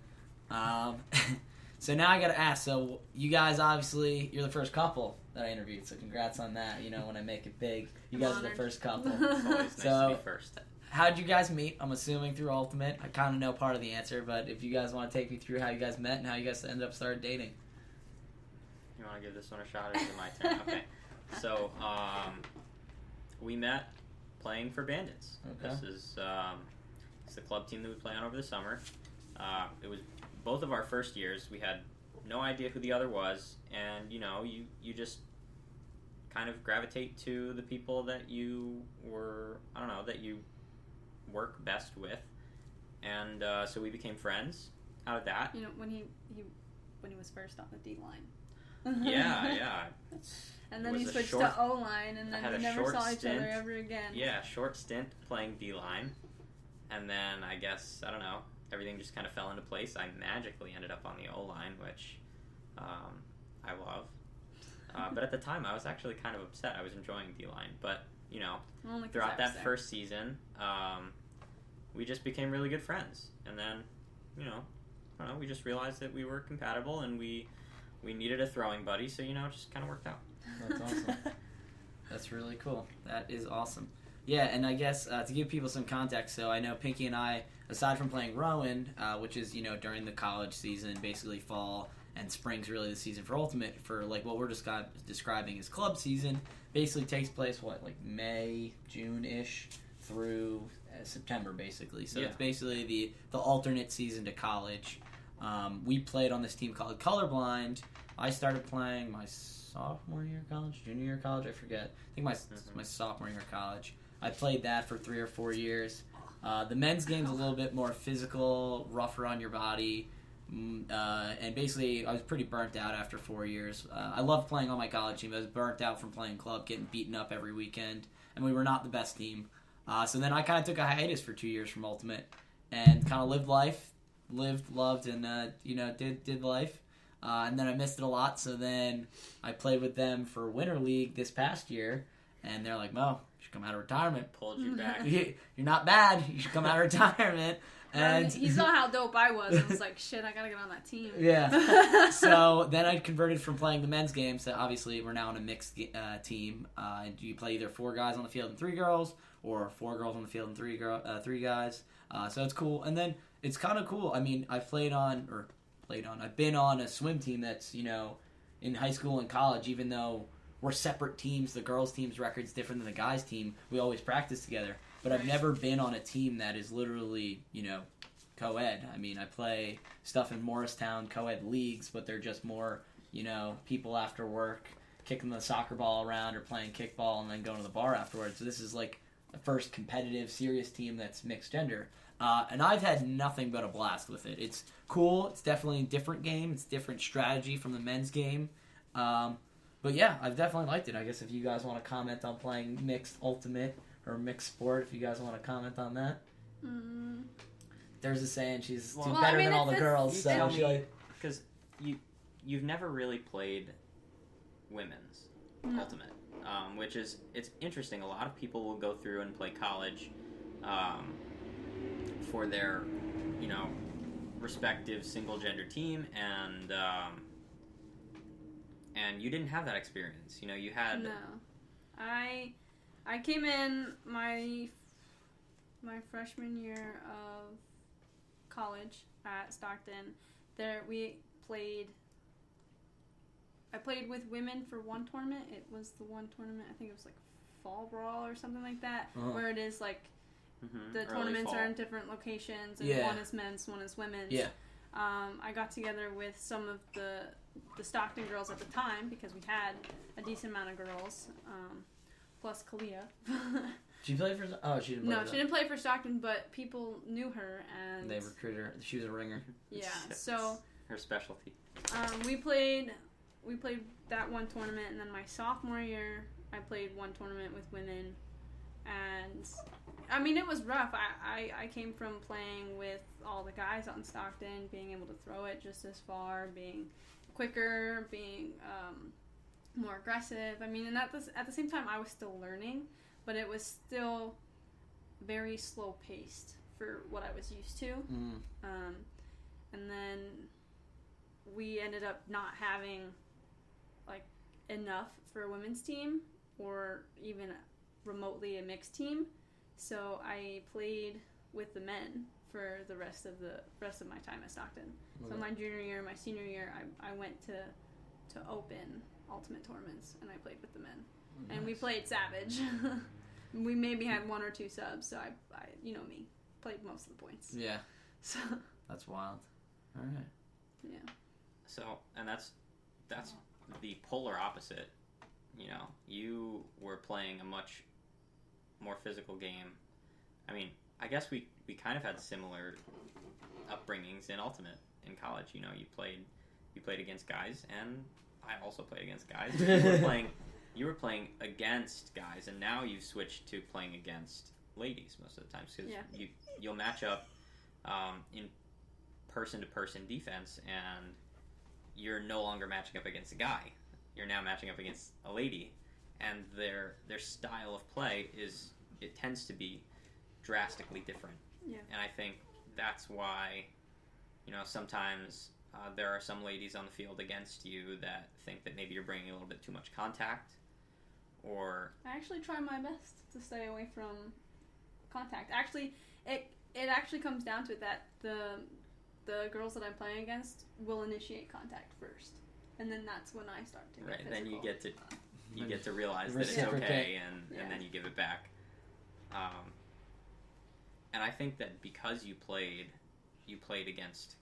So now I got to ask, so you guys, obviously, you're the first couple that I interviewed, so congrats on that. You know, when I make it big, you guys are the first couple. It's always nice to be first. How'd you guys meet? I'm assuming through Ultimate. I kind of know part of the answer, but if you guys want to take me through how you guys met and how you guys ended up started dating. You want to give this one a shot, or is it my turn? Okay. So, we met playing for Bandits. Okay. This is it's the club team that we play on over the summer. It was both of our first years. We had no idea who the other was, and you know, you just kind of gravitate to the people that you that you work best with, and so we became friends out of that. You know, when he was first on the D line. Yeah. And then he switched to O line, and then we never saw each other ever again. Yeah, short stint playing D line, and then I guess, I don't know, everything just kind of fell into place. I magically ended up on the O line, which I love. But at the time, I was actually kind of upset. I was enjoying D line, but you know, throughout that first season, we just became really good friends, and then, you know, I don't know, we just realized that we were compatible, and we needed a throwing buddy, so, you know, it just kind of worked out. That's awesome. That's really cool. That is awesome. Yeah, and I guess to give people some context, so I know Pinky and I, aside from playing Rowan, which is, you know, during the college season, basically fall and spring's really the season for Ultimate, for like what we're just describing as club season, basically takes place, like May, June-ish through September, basically. So it's basically the alternate season to college. We played on this team called Colorblind. I started playing my sophomore year of college, junior year of college, I forget. I think my sophomore year of college. I played that for 3 or 4 years. The men's game's a little bit more physical, rougher on your body. And basically, I was pretty burnt out after 4 years. I loved playing on my college team. I was burnt out from playing club, getting beaten up every weekend, and we were not the best team. So then I kind of took a hiatus for 2 years from Ultimate and kind of lived life, loved, and did life. And then I missed it a lot. So then I played with them for Winter League this past year, and they're like, "Mo, you should come out of retirement. Pulled you back. You're not bad. You should come out of retirement." And he saw how dope I was and was like, shit, I gotta get on that team. Yeah. So then I converted from playing the men's game. So obviously we're now on a mixed team. And you play either 4 guys on the field and 3 girls, or 4 girls on the field and 3 guys. So it's cool. And then it's kind of cool. I mean, I've been on a swim team that's, in high school and college, even though we're separate teams. The girls' team's record's different than the guys' team. We always practice together. But I've never been on a team that is literally, co-ed. I mean, I play stuff in Morristown co-ed leagues, but they're just more, people after work kicking the soccer ball around or playing kickball and then going to the bar afterwards. So this is like the first competitive, serious team that's mixed gender. And I've had nothing but a blast with it. It's cool. It's definitely a different game. It's different strategy from the men's game. But yeah, I've definitely liked it. I guess if you guys want to comment on playing mixed ultimate or mixed sport, if you guys want to comment on that. There's a saying she's better than all the girls. So because you've never really played women's ultimate, which is it's interesting. A lot of people will go through and play college for their respective single gender team, and you didn't have that experience. You had I came in my freshman year of college at Stockton. I played with women for one tournament. It was the one tournament, I think it was like Fall Brawl or something like that, where it is like the tournaments are in different locations, and one is men's, one is women's. Yeah. I got together with some of the Stockton girls at the time because we had a decent amount of girls, plus Kalia. She played for... Oh, she didn't play. No, she didn't play for Stockton, but people knew her, and... They recruited her. She was a ringer. Yeah, so... Her specialty. We played that one tournament, and then my sophomore year, I played one tournament with women, and... I mean, it was rough. I came from playing with all the guys out in Stockton, being able to throw it just as far, being quicker, being more aggressive. I mean, and at the same time, I was still learning, but it was still very slow paced for what I was used to. And then we ended up not having like enough for a women's team or even remotely a mixed team. So I played with the men for the rest of my time at Stockton. So my junior year, my senior year, I went to open ultimate tournaments, and I played with the men. Nice. And we played savage. We maybe had 1 or 2 subs, so I me, played most of the points. Yeah. So that's wild. All right. Yeah. So, and that's the polar opposite. You were playing a much more physical game. I mean, I guess we kind of had similar upbringings in Ultimate in college. You played against guys, and I also played against guys. You were playing against guys, and now you've switched to playing against ladies most of the time, because you'll match up in person-to-person defense, and you're no longer matching up against a guy. You're now matching up against a lady, and their style of play tends to be drastically different. Yeah. And I think that's why, sometimes there are some ladies on the field against you that think that maybe you're bringing a little bit too much contact, or... I actually try my best to stay away from contact. Actually, it actually comes down to it that the girls that I'm playing against will initiate contact first, and then that's when I start to get physical. Then you get to realize that it's okay, and then you give it back. And I think that because you played against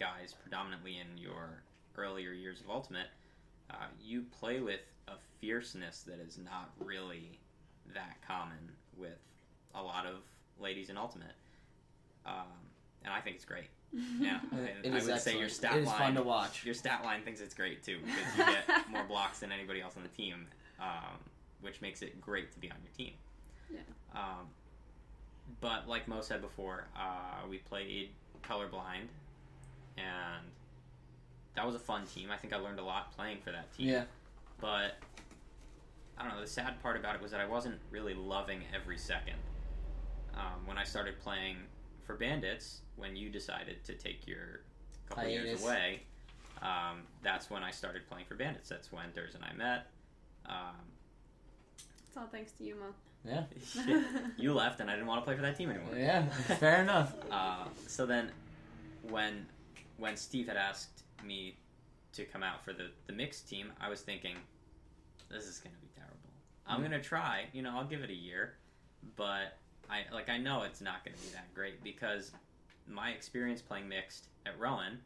guys predominantly in your earlier years of Ultimate, you play with a fierceness that is not really that common with a lot of ladies in Ultimate. And I think it's great. Yeah, It I is would say your excellent. stat It is line. fun to watch. Your stat line thinks it's great too because you get more blocks than anybody else on the team, which makes it great to be on your team. Yeah. But like Mo said before, we played colorblind, and that was a fun team. I think I learned a lot playing for that team. Yeah. But I don't know. The sad part about it was that I wasn't really loving every second. When I started playing for Bandits, when you decided to take your couple years away, that's when I started playing for Bandits. That's when Durs and I met. It's all thanks to you, Mo. Yeah. You left, and I didn't want to play for that team anymore. Yeah, fair enough. So then, when Steve had asked me to come out for the mixed team, I was thinking, this is going to be terrible. I'm going to try. I'll give it a year, but I know it's not going to be that great because my experience playing mixed at Rowan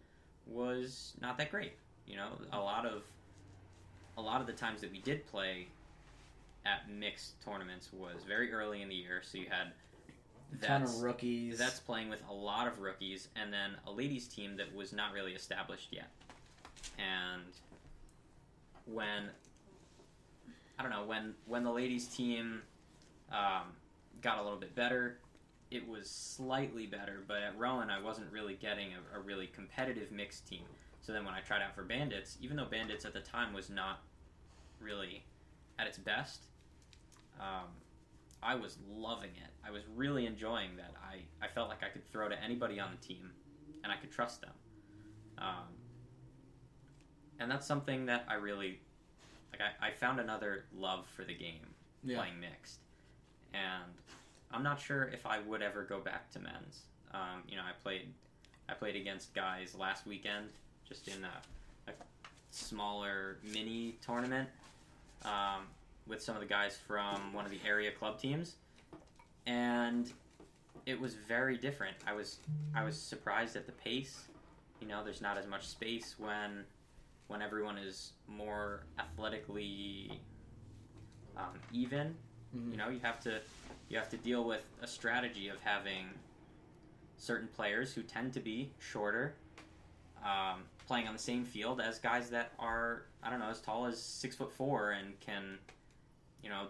was not that great. A lot of the times that we did play at mixed tournaments was very early in the year, so you had a ton of rookies. That's playing with a lot of rookies, and then a ladies team that was not really established yet. And when the ladies team got a little bit better, it was slightly better, but at Rowan I wasn't really getting a really competitive mixed team. So then when I tried out for Bandits, even though Bandits at the time was not really at its best, I was loving it. I was really enjoying that. I felt like I could throw to anybody on the team, and I could trust them. And that's something that I really... I found another love for the game, playing mixed. And I'm not sure if I would ever go back to men's. I played against guys last weekend, just in a smaller mini tournament, with some of the guys from one of the area club teams, and it was very different. I was surprised at the pace. There's not as much space when everyone is more athletically even. Mm-hmm. You have to deal with a strategy of having certain players who tend to be shorter, playing on the same field as guys that are, as tall as 6'4" and can,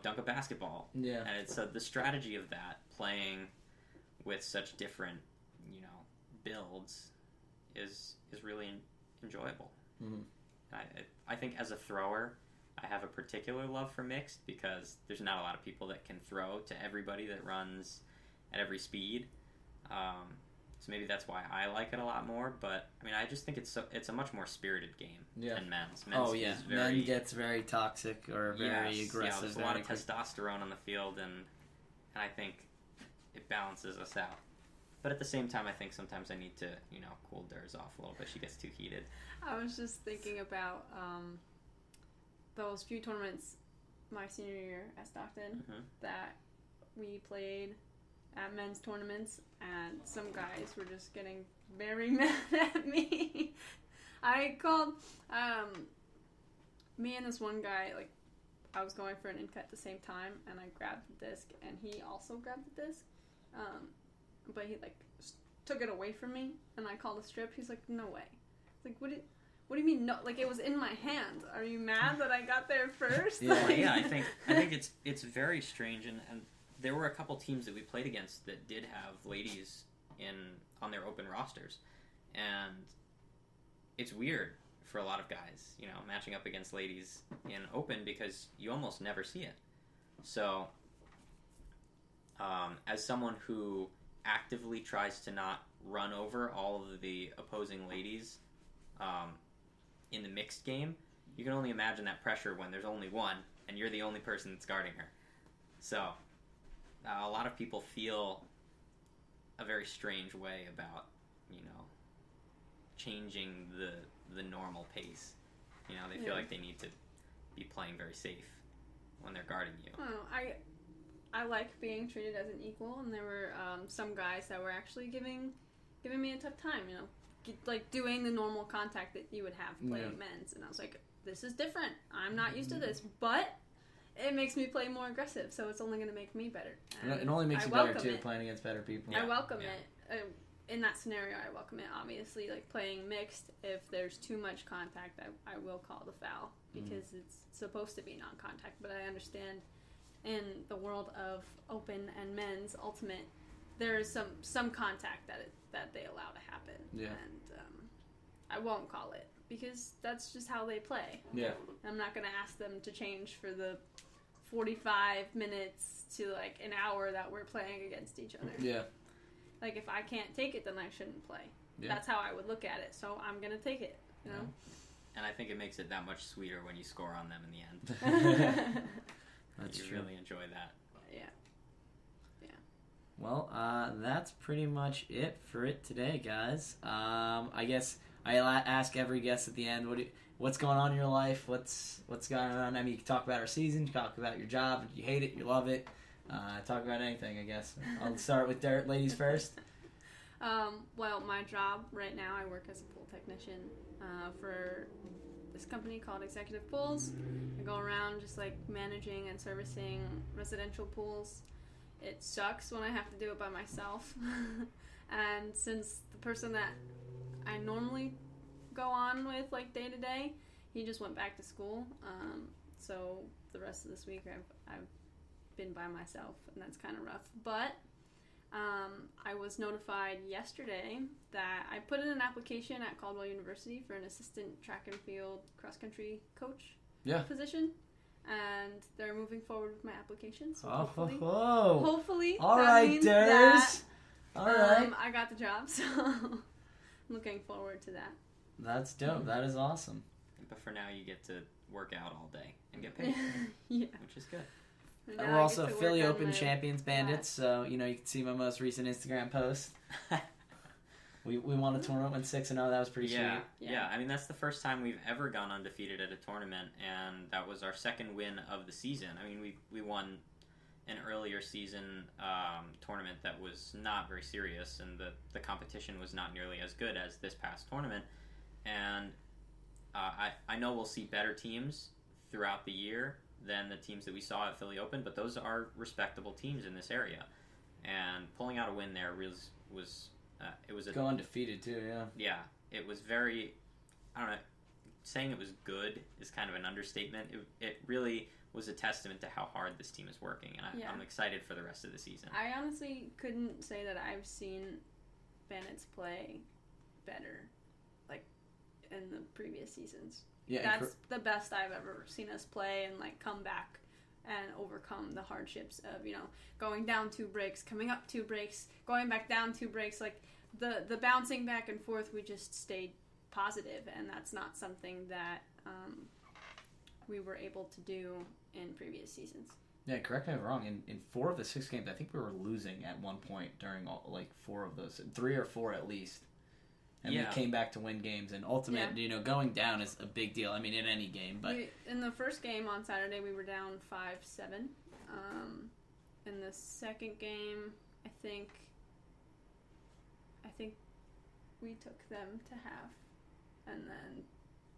dunk a basketball. Yeah. And it's the strategy of that, playing with such different, builds, is really enjoyable. Mm-hmm. I think as a thrower, I have a particular love for mixed because there's not a lot of people that can throw to everybody that runs at every speed. So maybe that's why I like it a lot more. But I just think it's a much more spirited game than men's. Men gets very toxic or very aggressive. There's a lot of testosterone on the field, and I think it balances us out. But at the same time, I think sometimes I need to, cool Durs off a little bit. She gets too heated. I was just thinking about those few tournaments my senior year at Stockton that we played at men's tournaments, and some guys were just getting very mad at me. I called me and this one guy, I was going for an in-cut at the same time, and I grabbed the disc, and he also grabbed the disc. But he took it away from me, and I called a strip. He's like, "No way." It's what do you mean no? It was in my hand. Are you mad that I got there first? I think it's very strange, and there were a couple teams that we played against that did have ladies on their open rosters, and it's weird for a lot of guys, matching up against ladies in open because you almost never see it. So, as someone who actively tries to not run over all of the opposing ladies in the mixed game, you can only imagine that pressure when there's only one and you're the only person that's guarding her. So a lot of people feel a very strange way about changing the normal pace. They feel like they need to be playing very safe when they're guarding you. I like being treated as an equal, and there were some guys that were actually giving me a tough time, doing the normal contact that you would have playing men's, and I was like, this is different. I'm not used to this, but it makes me play more aggressive, so it's only going to make me better. And it only makes you better too, playing against better people. I welcome it. in that scenario, I welcome it. Obviously, like playing mixed, if there's too much contact, I will call the foul because it's supposed to be non-contact. But I understand in the world of open and men's ultimate, there is some contact that they allow to happen. Yeah. And I won't call it because that's just how they play. Yeah. I'm not going to ask them to change for the 45 minutes to like an hour that we're playing against each other. Yeah. Like, if I can't take it, then I shouldn't play. Yeah. That's how I would look at it. So I'm going to take it, you know? And I think it makes it that much sweeter when you score on them in the end. That's you true. really enjoy that. Yeah. Well, that's pretty much it for it today, guys. I guess I ask every guest at the end, what's going on in your life? What's going on? I mean, you can talk about our season, you can talk about your job, you hate it, you love it. Talk about anything, I guess. I'll start with Dirt ladies first. Well, my job right now, I work as a pool technician for this company called Executive Pools. I go around just like managing and servicing residential pools. It sucks when I have to do it by myself. And since the person that I normally go on with like day to day, he just went back to school. So the rest of this week I've been by myself, and that's kind of rough. But I was notified yesterday that I put in an application at Caldwell University for an assistant track and field cross country coach position, and they're moving forward with my application. So hopefully, all that right, means Durs. That, all right, I got the job, so I'm looking forward to that. That's dope. That is awesome. But for now, you get to work out all day and get paid, Yeah. which is good. And We're now I also get to Philly work on Open my Champions Bandits, last- so you can see my most recent Instagram post. We won a tournament, went 6-0. That was pretty Yeah. sweet. I mean, that's the first time we've ever gone undefeated at a tournament, and that was our second win of the season. I mean, we won an earlier season tournament that was not very serious, and the competition was not nearly as good as this past tournament. And I know we'll see better teams throughout the year than the teams that we saw at Philly Open, but those are respectable teams in this area. And pulling out a win there was Go undefeated too, yeah. Yeah, it was very, I don't know, saying it was good is kind of an understatement. It really was a testament to how hard this team is working, and I'm excited for the rest of the season. I honestly couldn't say that I've seen Bandits play better, like, in the previous seasons. Yeah, that's the best I've ever seen us play and like come back and overcome the hardships of going down 2 breaks, coming up 2 breaks, going back down 2 breaks. Like the bouncing back and forth, we just stayed positive, and that's not something that we were able to do in previous seasons. Yeah, correct me if I'm wrong. In 4 of the 6 games, I think we were losing at one point during 4 of those, 3 or 4 at least. And we came back to win games. And ultimate, going down is a big deal. I mean, in any game. But in the first game on Saturday, we were down 5-7. In the second game, I think we took them to half, and then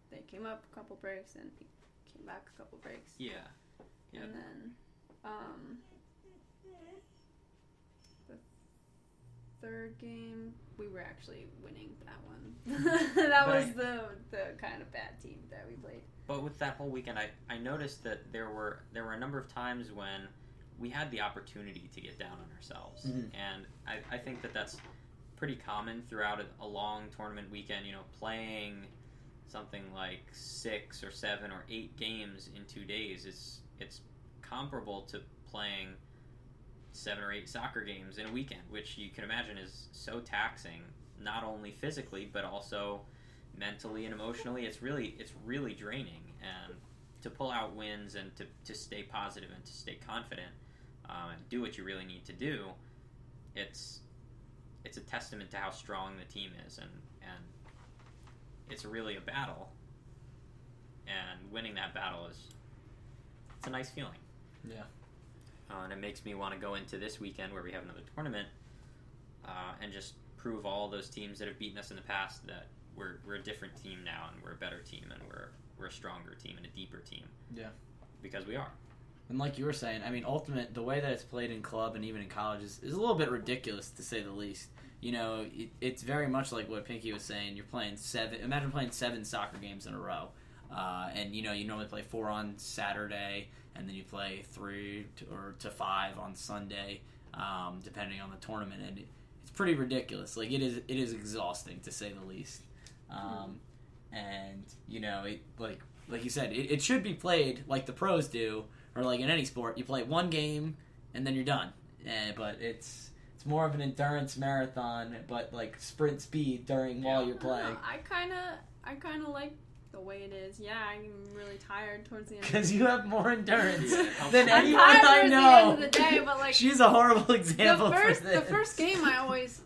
they came up a couple breaks and came back a couple breaks. Yeah. And then the third game, we were actually winning that one. That was the kind of bad team that we played. But with that whole weekend, I noticed that there were a number of times when we had the opportunity to get down on ourselves. Mm-hmm. And I think that's pretty common throughout a long tournament weekend, playing something like 6 or 7 or 8 games in 2 days. It's comparable to playing 7 or 8 soccer games in a weekend, which you can imagine is so taxing, not only physically but also mentally and emotionally. It's really draining, and to pull out wins and to stay positive and to stay confident and do what you really need to do, it's a testament to how strong the team is, and it's really a battle, and winning that battle it's a nice feeling. Yeah. And it makes me want to go into this weekend where we have another tournament and just prove all those teams that have beaten us in the past that we're a different team now, and we're a better team, and we're a stronger team and a deeper team. Yeah. Because we are. And like you were saying, I mean, Ultimate, the way that it's played in club and even in college is a little bit ridiculous, to say the least. it's very much like what Pinky was saying. You're playing imagine playing 7 soccer games in a row. And, you normally play 4 on Saturday, and then you play 3 to 5 on Sunday, depending on the tournament. And it's pretty ridiculous. Like, it is exhausting, to say the least. And, like you said, it should be played like the pros do, or like in any sport. You play one game, and then you're done. But it's more of an endurance marathon, but like sprint speed while you're playing. I kind of like the way it is. Yeah, I'm really tired towards the end. Because you have more endurance than anyone I know. The end of the day, but like she's a horrible example for this. The first game, I always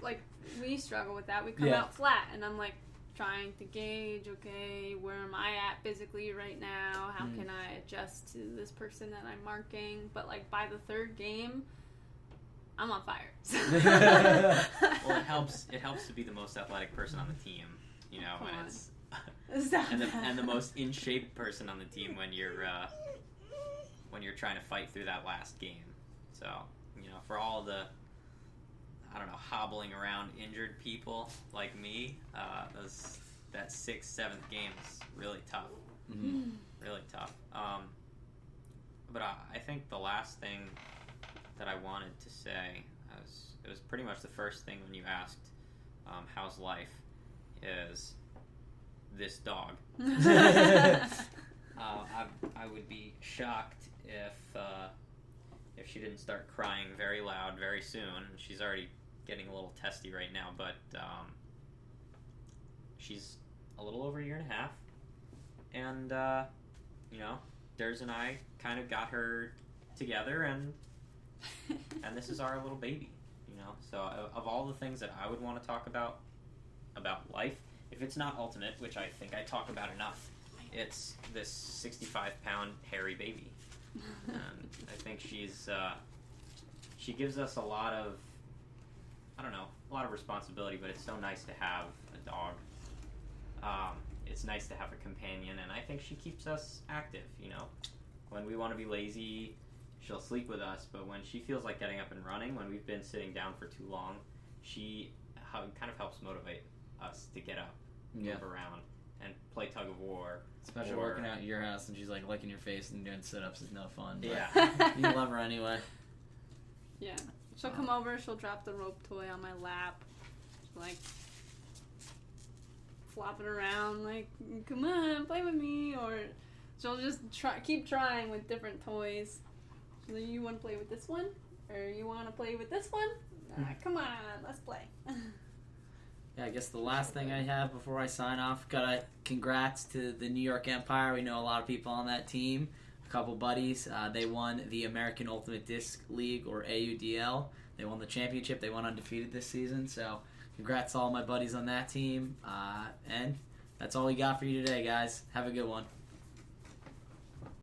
we struggle with that. We come out flat, and I'm like trying to gauge. Okay, where am I at physically right now? How can I adjust to this person that I'm marking? But like by the third game, I'm on fire. Well, it helps to be the most athletic person on the team. And it's. And the most in shape person on the team when you're trying to fight through that last game. So for all the hobbling around injured people like me, that 6th, 7th game is really tough. Really tough. But I think the last thing that I wanted to say, it was pretty much the first thing when you asked, how's life, is this dog. I would be shocked if she didn't start crying very loud very soon. She's already getting a little testy right now, but she's a little over a year and a half, and Ders and I kind of got her together, and this is our little baby. So of all the things that I would want to talk about life, if it's not ultimate, which I think I talk about enough, it's this 65-pound hairy baby. And I think she gives us a lot of responsibility, but it's so nice to have a dog. It's nice to have a companion, and I think she keeps us active, When we want to be lazy, she'll sleep with us, but when she feels like getting up and running, when we've been sitting down for too long, she kind of helps motivate us to get up, move around, and play tug of war. Especially working out at your house and she's like licking your face and doing sit-ups is no fun. But yeah. You love her anyway. Yeah. She'll come over, she'll drop the rope toy on my lap. She'll flop it around like, come on, play with me. Or she'll just keep trying with different toys. She's like, you want to play with this one? Or you want to play with this one? Come on, let's play. Yeah, I guess the last thing I have before I sign off, congrats to the New York Empire. We know a lot of people on that team, a couple buddies. They won the American Ultimate Disc League, or AUDL. They won the championship. They went undefeated this season. So congrats to all my buddies on that team. And that's all we got for you today, guys. Have a good one.